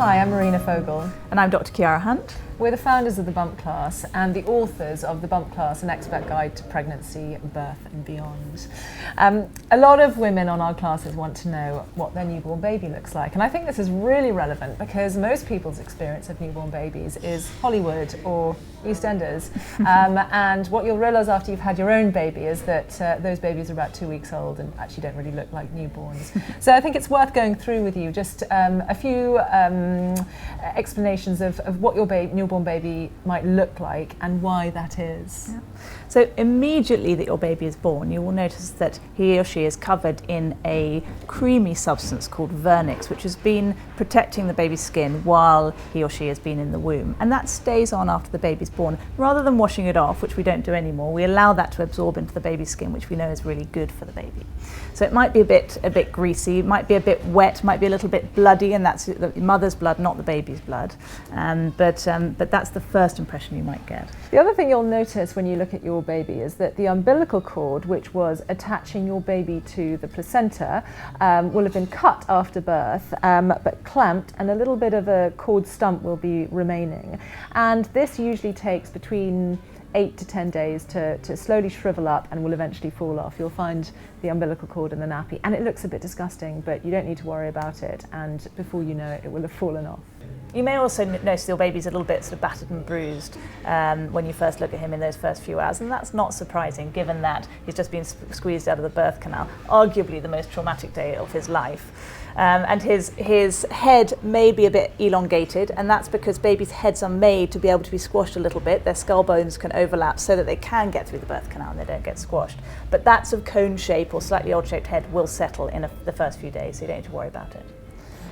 Hi, I'm Marina Fogle. And I'm Dr. Chiara Hunt. We're the founders of the Bump Class and the authors of the Bump Class, an expert guide to pregnancy, birth and beyond. A lot of women on our classes want to know what their newborn baby looks like, and I think this is really relevant because most people's experience of newborn babies is Hollywood or EastEnders, and what you'll realise after you've had your own baby is that those babies are about 2 weeks old and actually don't really look like newborns. So I think it's worth going through with you just a few explanations of what your newborn baby might look like and why that is. Yeah. So immediately that your baby is born, you will notice that he or she is covered in a creamy substance called vernix, which has been protecting the baby's skin while he or she has been in the womb. And that stays on after the baby's born. Rather than washing it off, which we don't do anymore, we allow that to absorb into the baby's skin, which we know is really good for the baby. So it might be a bit greasy, it might be a bit wet, might be a little bit bloody, and that's the mother's blood, not the baby's blood. But that's the first impression you might get. The other thing you'll notice when you look at your baby is that the umbilical cord, which was attaching your baby to the placenta, will have been cut after birth, but clamped, and a little bit of a cord stump will be remaining. And this usually takes between 8 to 10 days to slowly shrivel up and will eventually fall off. You'll find the umbilical cord in the nappy, and it looks a bit disgusting, but you don't need to worry about it, and before you know it, it will have fallen off. You may also notice your baby's a little bit sort of battered and bruised when you first look at him in those first few hours, and that's not surprising given that he's just been squeezed out of the birth canal, arguably the most traumatic day of his life. And his head may be a bit elongated, and that's because babies' heads are made to be able to be squashed a little bit. Their skull bones can overlap so that they can get through the birth canal and they don't get squashed. But that sort of cone shape or slightly odd-shaped head will settle in the first few days, so you don't need to worry about it.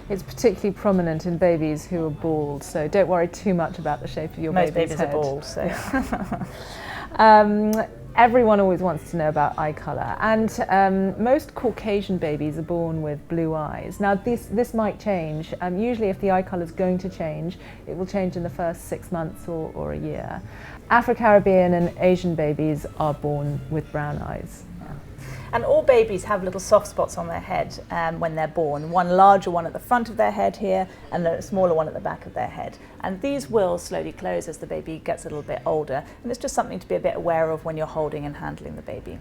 It's particularly prominent in babies who are bald, so don't worry too much about the shape of your baby's head. Most babies are bald, so. Everyone always wants to know about eye colour, and most Caucasian babies are born with blue eyes. Now this might change. Usually if the eye colour is going to change, it will change in the first 6 months or a year. Afro-Caribbean and Asian babies are born with brown eyes. And all babies have little soft spots on their head when they're born. One larger one at the front of their head here, and a smaller one at the back of their head. And these will slowly close as the baby gets a little bit older. And it's just something to be a bit aware of when you're holding and handling the baby.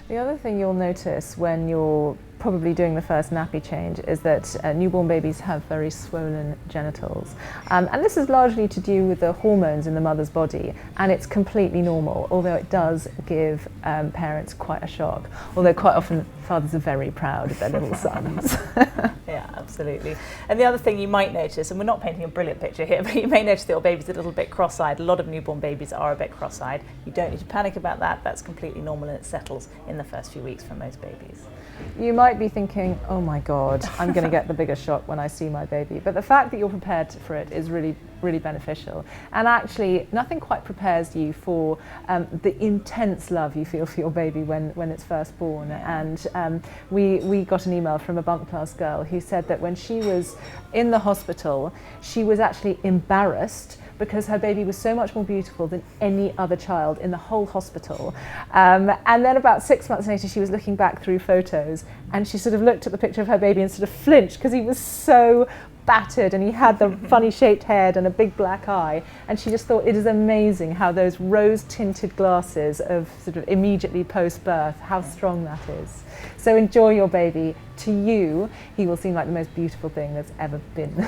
The other thing you'll notice when you're probably doing the first nappy change is that newborn babies have very swollen genitals. And this is largely to do with the hormones in the mother's body, and it's completely normal, although it does give parents quite a shock. Although quite often fathers are very proud of their little sons. Yeah, absolutely. And the other thing you might notice, and we're not painting a brilliant picture here, but you may notice that your baby's a little bit cross-eyed. A lot of newborn babies are a bit cross-eyed. You don't need to panic about that. That's completely normal, and it settles in the first few weeks for most babies. You might be thinking, oh my God, I'm going to get the biggest shock when I see my baby. But the fact that you're prepared for it is really, really beneficial. And actually, nothing quite prepares you for the intense love you feel for your baby when it's first born. And we got an email from a bunk class girl who said that when she was in the hospital, she was actually embarrassed because her baby was so much more beautiful than any other child in the whole hospital. And then about 6 months later, she was looking back through photos, and she sort of looked at the picture of her baby and sort of flinched because he was so battered and he had the funny shaped head and a big black eye, and she just thought it is amazing how those rose tinted glasses of sort of immediately post birth, how strong that is. So enjoy your baby. To you, he will seem like the most beautiful thing that's ever been.